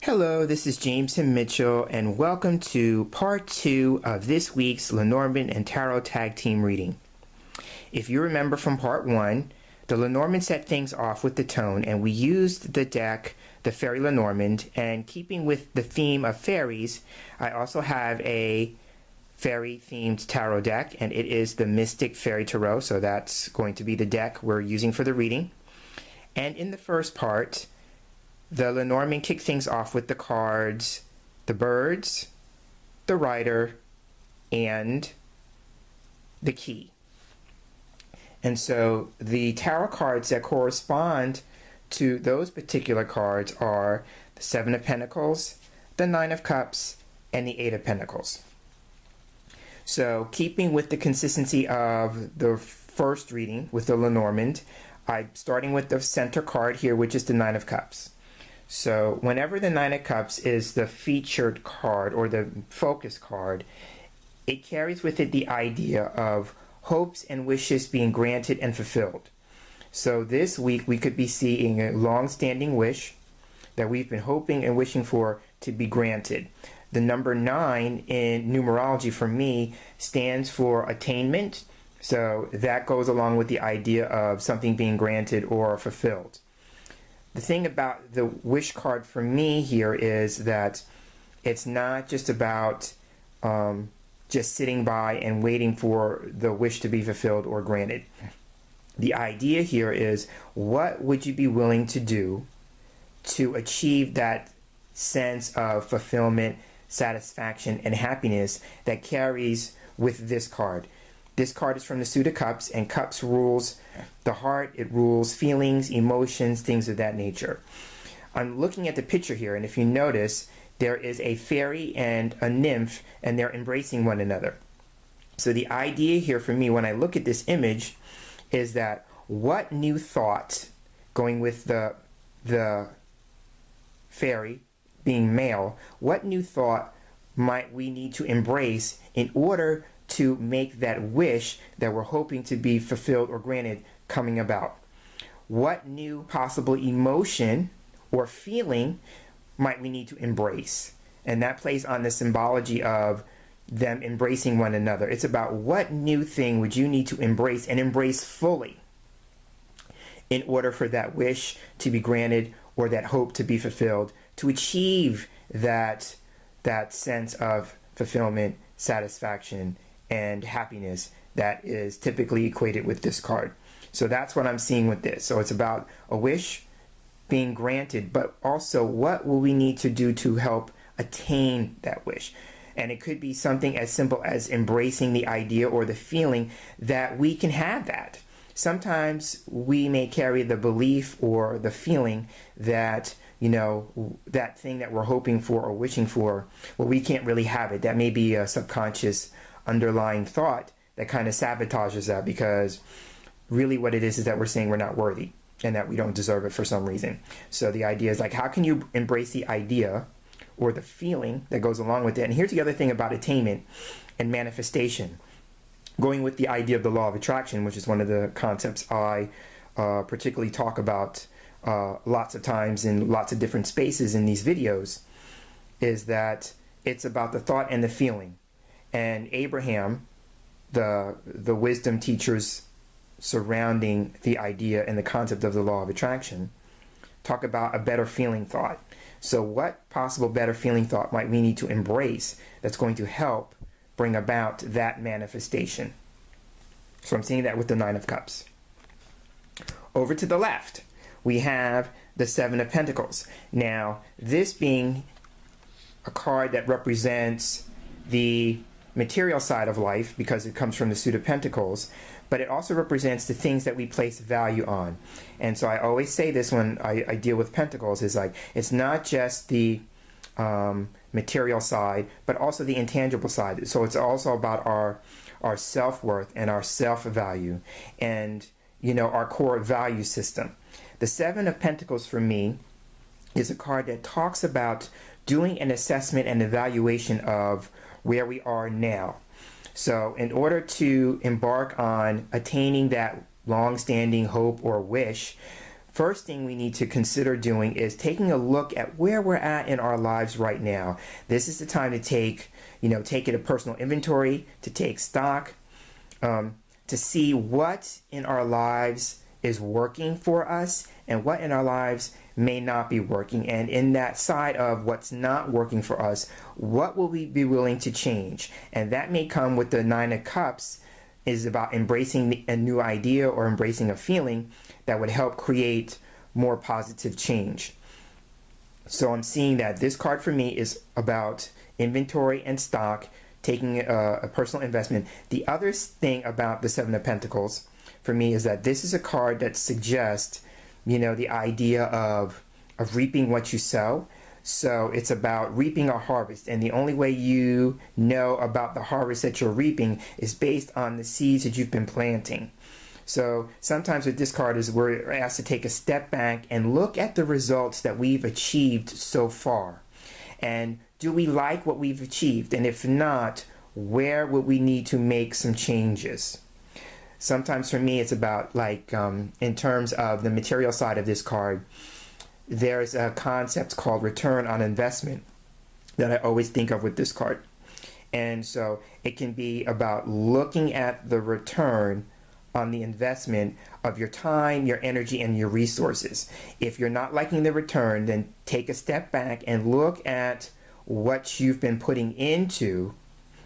Hello, this is James Himm Mitchell, and welcome to part 2 of this week's Lenormand Tarot Tag-Team reading. If you remember from part 1, the Lenormand set things off with the tone, and we used the deck, the Fairy Lenormand, and keeping with the theme of fairies, I also have a fairy-themed tarot deck, and it is the Mystic Faerie Tarot, so that's going to be the deck we're using for the reading. And in the first part, the Lenormand kicked things off with the cards, the birds, the rider, and the key. And so the tarot cards that correspond to those particular cards are the Seven of Pentacles, the Nine of Cups, and the Eight of Pentacles. So keeping with the consistency of the first reading with the Lenormand, I'm starting with the center card here, which is the Nine of Cups. So whenever the Nine of Cups is the featured card or the focus card, it carries with it the idea of hopes and wishes being granted and fulfilled. So this week we could be seeing a long-standing wish that we've been hoping and wishing for to be granted. The number 9 in numerology for me stands for attainment. So that goes along with the idea of something being granted or fulfilled. The thing about the wish card for me here is that it's not just about just sitting by and waiting for the wish to be fulfilled or granted. The idea here is, what would you be willing to do to achieve that sense of fulfillment, satisfaction, and happiness that carries with this card? This card is from the Suit of Cups, and Cups rules the heart, it rules feelings, emotions, things of that nature. I'm looking at the picture here, and if you notice, there is a fairy and a nymph, and they're embracing one another. So the idea here for me when I look at this image is that what new thought, going with the fairy being male, what new thought might we need to embrace in order to make that wish that we're hoping to be fulfilled or granted coming about? What new possible emotion or feeling might we need to embrace? And that plays on the symbology of them embracing one another. It's about what new thing would you need to embrace and embrace fully in order for that wish to be granted or that hope to be fulfilled, to achieve that sense of fulfillment, satisfaction, and happiness that is typically equated with this card. So that's what I'm seeing with this. So it's about a wish being granted, but also what will we need to do to help attain that wish? And it could be something as simple as embracing the idea or the feeling that we can have that. Sometimes we may carry the belief or the feeling that, you know, that thing that we're hoping for or wishing for, well, we can't really have it. That may be a subconscious underlying thought that kind of sabotages that, because really what it is that we're saying we're not worthy and that we don't deserve it for some reason. So the idea is, like, how can you embrace the idea or the feeling that goes along with it? And here's the other thing about attainment and manifestation, going with the idea of the law of attraction, which is one of the concepts I particularly talk about lots of times in lots of different spaces in these videos, is that it's about the thought and the feeling. And Abraham, the wisdom teachers surrounding the idea and the concept of the law of attraction, talk about a better feeling thought. So what possible better feeling thought might we need to embrace that's going to help bring about that manifestation? So I'm seeing that with the Nine of Cups. Over to the left, we have the Seven of Pentacles. Now, this being a card that represents the material side of life because it comes from the Suit of Pentacles, but it also represents the things that we place value on. And so I always say this when I deal with Pentacles, is like, it's not just the material side, but also the intangible side. So it's also about our self-worth and our self-value and, you know, our core value system. The Seven of Pentacles for me is a card that talks about doing an assessment and evaluation of where we are now. So in order to embark on attaining that long-standing hope or wish, first thing we need to consider doing is taking a look at where we're at in our lives right now. This is the time to take a personal inventory, to take stock, to see what in our lives is working for us and what in our lives may not be working. And in that side of what's not working for us, what will we be willing to change? And that may come with the Nine of Cups, is about embracing a new idea or embracing a feeling that would help create more positive change. So I'm seeing that this card for me is about inventory and stock, taking a personal investment. The other thing about the Seven of Pentacles for me is that this is a card that suggests, the idea of reaping what you sow. So it's about reaping a harvest, and the only way you know about the harvest that you're reaping is based on the seeds that you've been planting. So sometimes with this card is we're asked to take a step back and look at the results that we've achieved so far. And do we like what we've achieved? And if not, where would we need to make some changes? Sometimes for me, it's about in terms of the material side of this card, there's a concept called return on investment that I always think of with this card. And so it can be about looking at the return on the investment of your time, your energy, and your resources. If you're not liking the return, then take a step back and look at what you've been putting into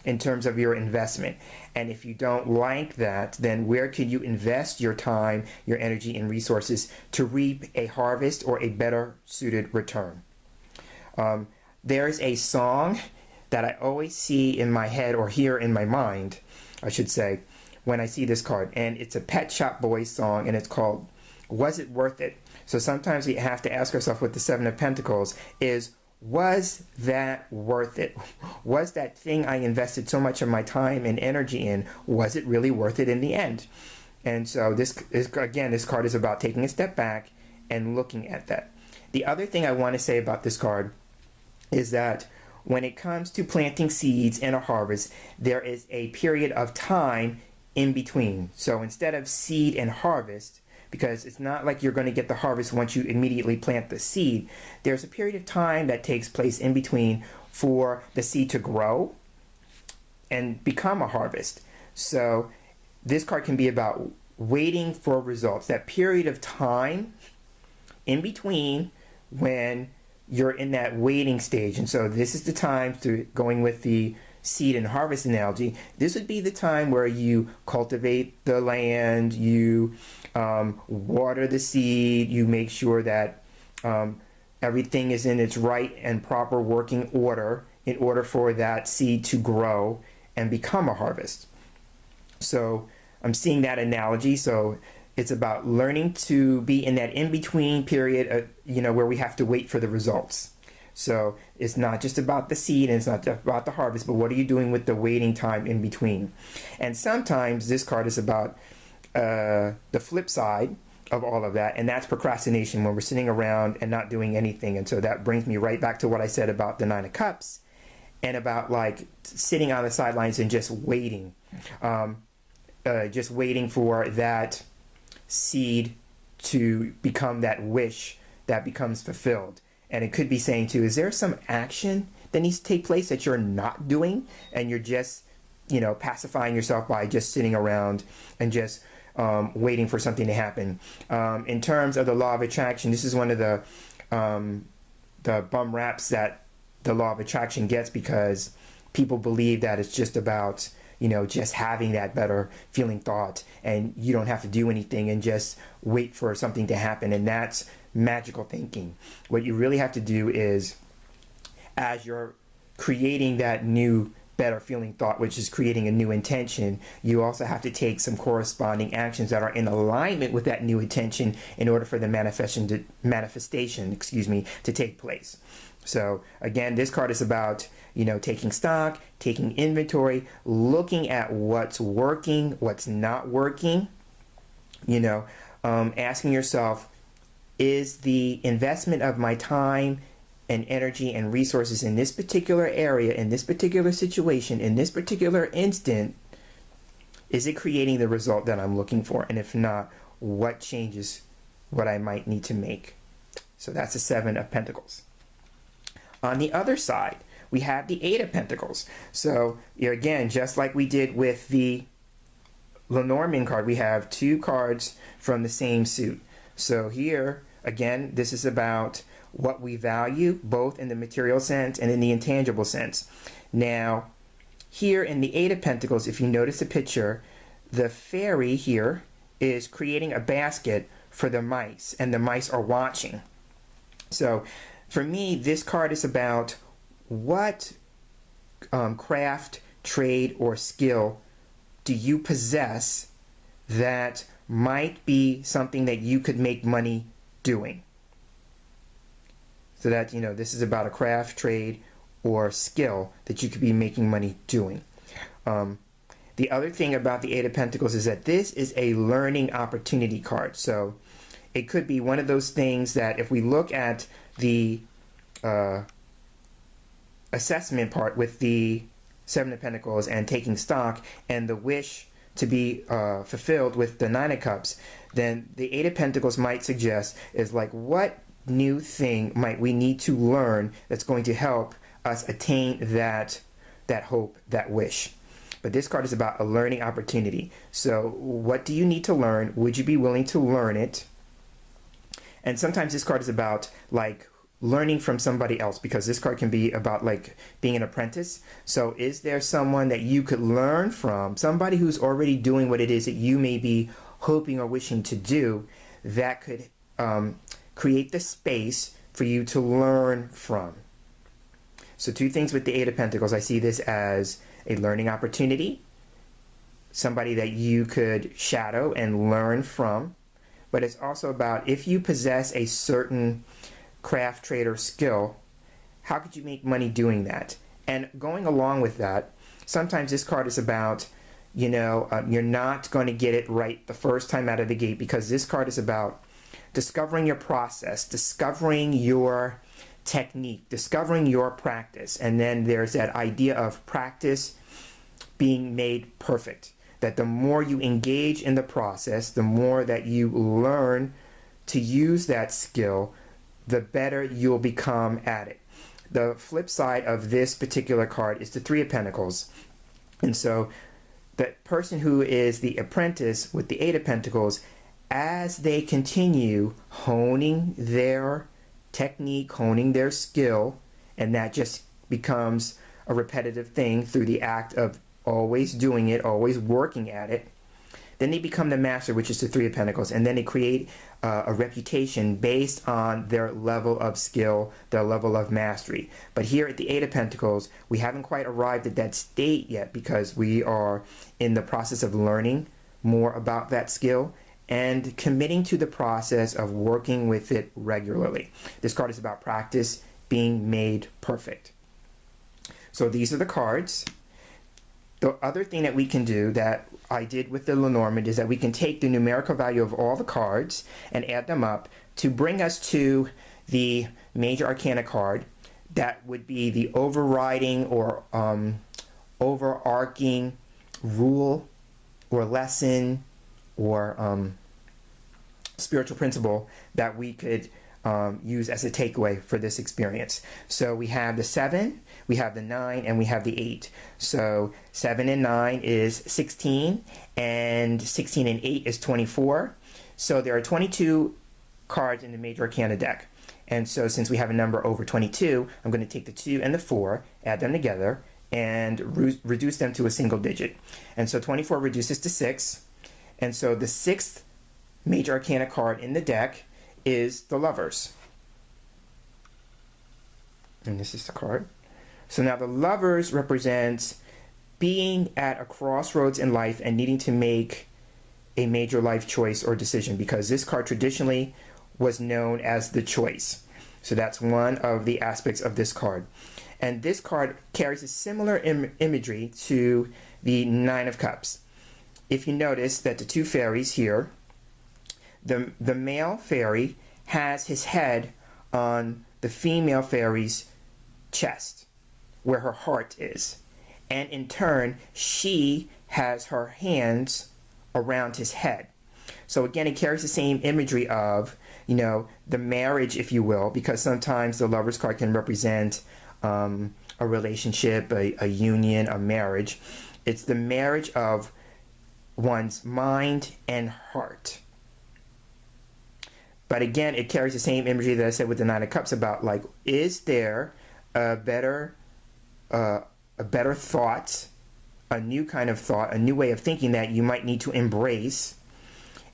in terms of your investment. And if you don't like that, then where could you invest your time, your energy, and resources to reap a harvest or a better suited return? There's a song that I always see in my head, or hear in my mind, I should say, when I see this card. And it's a Pet Shop Boys song, and it's called Was It Worth It? So sometimes we have to ask ourselves with the Seven of Pentacles is, was that worth it? Was that thing I invested so much of my time and energy in, was it really worth it in the end? And so this card is about taking a step back and looking at that. The other thing I want to say about this card is that when it comes to planting seeds and a harvest, there is a period of time in between. So instead of seed and harvest, because it's not like you're going to get the harvest once you immediately plant the seed, there's a period of time that takes place in between for the seed to grow and become a harvest. So this card can be about waiting for results, that period of time in between when you're in that waiting stage. And so this is the time, to going with the seed and harvest analogy, this would be the time where you cultivate the land, you water the seed, you make sure that everything is in its right and proper working order in order for that seed to grow and become a harvest. So I'm seeing that analogy. So it's about learning to be in that in-between period, where we have to wait for the results. So it's not just about the seed and it's not just about the harvest, but what are you doing with the waiting time in between? And sometimes this card is about the flip side of all of that, and that's procrastination, when we're sitting around and not doing anything. And so that brings me right back to what I said about the Nine of Cups and about sitting on the sidelines and just waiting for that seed to become that wish that becomes fulfilled. And it could be saying too, is there some action that needs to take place that you're not doing, and you're just pacifying yourself by just sitting around and just waiting for something to happen? In terms of the law of attraction, this is one of the bum raps that the law of attraction gets, because people believe that it's just about just having that better feeling thought, and you don't have to do anything and just wait for something to happen. And that's magical thinking. What you really have to do is, as you're creating that new better feeling thought, which is creating a new intention, you also have to take some corresponding actions that are in alignment with that new intention in order for the manifestation to take place. So again, this card is about taking stock, taking inventory, looking at what's working, what's not working, asking yourself, is the investment of my time and energy and resources in this particular area, in this particular situation, in this particular instant, is it creating the result that I'm looking for? And if not, what changes what I might need to make. So that's the Seven of Pentacles. On the other side, we have the Eight of Pentacles. So again, just like we did with the Lenormand card, we have two cards from the same suit. So here, again, this is about what we value, both in the material sense and in the intangible sense. Now, here in the Eight of Pentacles, if you notice the picture, the fairy here is creating a basket for the mice, and the mice are watching. So for me, this card is about what craft, trade, or skill do you possess that might be something that you could make money doing. So that, this is about a craft, trade, or skill that you could be making money doing. The other thing about the Eight of Pentacles is that this is a learning opportunity card. So it could be one of those things that if we look at the assessment part with the Seven of Pentacles and taking stock, and the wish to be fulfilled with the Nine of Cups, then the Eight of Pentacles might suggest is like, what new thing might we need to learn that's going to help us attain that hope, that wish. But this card is about a learning opportunity. So what do you need to learn? Would you be willing to learn it? And sometimes this card is about like learning from somebody else, because this card can be about like being an apprentice. So is there someone that you could learn from, somebody who's already doing what it is that you may be hoping or wishing to do, that could create the space for you to learn from? So two things with the Eight of Pentacles. I see this as a learning opportunity, somebody that you could shadow and learn from. But it's also about, if you possess a certain craft, trade, or skill, how could you make money doing that? And going along with that, sometimes this card is about, you're not going to get it right the first time out of the gate, because this card is about discovering your process, discovering your technique, discovering your practice. And then there's that idea of practice being made perfect. That the more you engage in the process, the more that you learn to use that skill, the better you'll become at it. The flip side of this particular card is the Three of Pentacles. And so the person who is the apprentice with the Eight of Pentacles, as they continue honing their technique, honing their skill, and that just becomes a repetitive thing through the act of always doing it, always working at it, then they become the master, which is the Three of Pentacles, and then they create a reputation based on their level of skill, their level of mastery. But here at the Eight of Pentacles, we haven't quite arrived at that state yet, because we are in the process of learning more about that skill and committing to the process of working with it regularly. This card is about practice being made perfect. So these are the cards. The other thing that we can do, that I did with the Lenormand, is that we can take the numerical value of all the cards and add them up to bring us to the Major Arcana card. That would be the overriding or overarching rule or lesson or spiritual principle that we could use as a takeaway for this experience. So we have the 7, we have the 9, and we have the 8. So 7 and 9 is 16, and 16 and 8 is 24. So there are 22 cards in the Major Arcana deck. And so since we have a number over 22, I'm going to take the 2 and the 4, add them together, and reduce them to a single digit. And so 24 reduces to 6. And so the 6th Major Arcana card in the deck is the Lovers. And this is the card. So now the Lovers represents being at a crossroads in life and needing to make a major life choice or decision, because this card traditionally was known as the Choice. So that's one of the aspects of this card. And this card carries a similar imagery to the Nine of Cups. If you notice that the two fairies here, the male fairy has his head on the female fairy's chest, where her heart is. And in turn, she has her hands around his head. So again, it carries the same imagery of, you know, the marriage, if you will, because sometimes the Lovers card can represent a relationship, a union, a marriage. It's the marriage of one's mind and heart. But again, it carries the same imagery that I said with the Nine of Cups about, like, is there a better thought, a new kind of thought, a new way of thinking that you might need to embrace?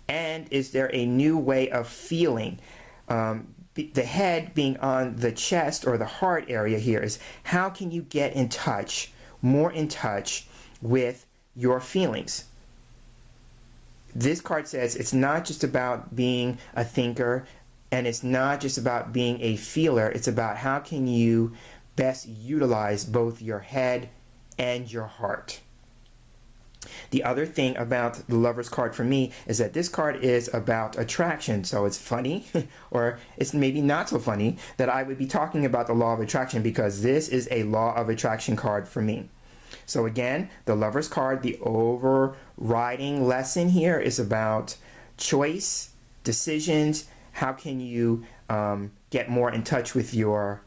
And is there a new way of feeling? The head being on the chest or the heart area here is, how can you get in touch, more in touch with your feelings? This card says it's not just about being a thinker, and it's not just about being a feeler. It's about how can you best utilize both your head and your heart. The other thing about the Lover's card for me is that this card is about attraction. So it's funny, or it's maybe not so funny, that I would be talking about the law of attraction, because this is a law of attraction card for me. So again, the Lover's card, the overriding lesson here is about choice, decisions. How can you get more in touch with your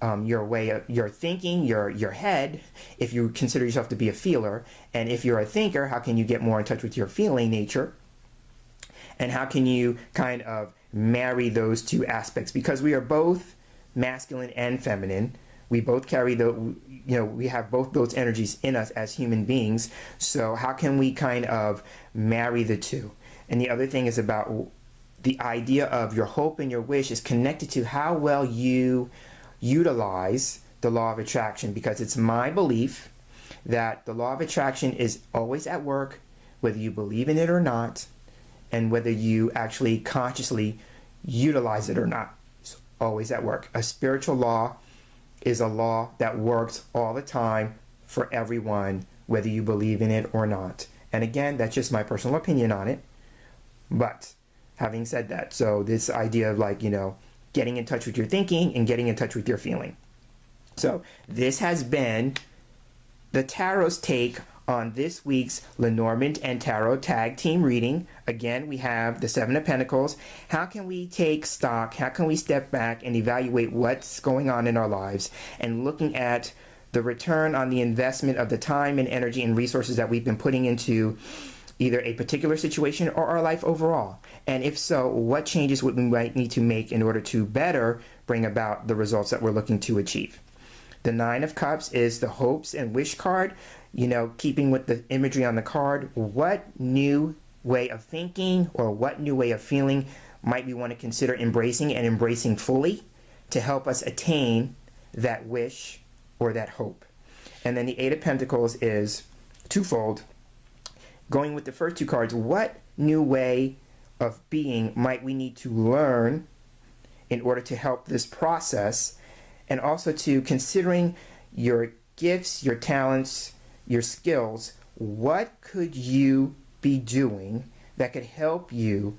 way of your thinking, your head, if you consider yourself to be a feeler? And if you're a thinker, how can you get more in touch with your feeling nature? And how can you kind of marry those two aspects? Because we are both masculine and feminine. We both carry we have both those energies in us as human beings. So how can we kind of marry the two? And the other thing is about the idea of your hope and your wish is connected to how well you utilize the law of attraction, because it's my belief that the law of attraction is always at work, whether you believe in it or not, and whether you actually consciously utilize it or not. It's always at work. A spiritual law is a law that works all the time for everyone, whether you believe in it or not. And again, that's just my personal opinion on it. But having said that, so this idea of, like, you know, getting in touch with your thinking and getting in touch with your feeling. So this has been the Tarot's take on this week's Lenormand and Tarot Tag Team reading. Again, we have the Seven of Pentacles. How can we take stock? How can we step back and evaluate what's going on in our lives, and looking at the return on the investment of the time and energy and resources that we've been putting into either a particular situation or our life overall? And if so, what changes would we might need to make in order to better bring about the results that we're looking to achieve? The Nine of Cups is the hopes and wish card. You know, keeping with the imagery on the card, what new way of thinking or what new way of feeling might we want to consider embracing, and embracing fully, to help us attain that wish or that hope? And then the Eight of Pentacles is twofold. Going with the first two cards, what new way of being might we need to learn in order to help this process? And also to considering your gifts, your talents, your skills, what could you be doing that could help you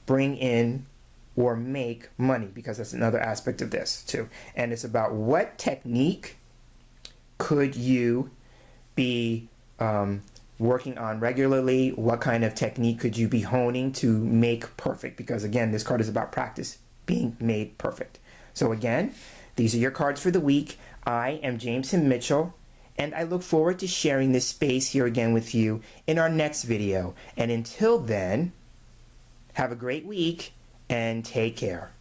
bring in or make money? Because that's another aspect of this too. And it's about what technique could you be working on regularly? What kind of technique could you be honing to make perfect? Because again, this card is about practice being made perfect. So again, these are your cards for the week. I am James Himm Mitchell, and I look forward to sharing this space here again with you in our next video. And until then, have a great week and take care.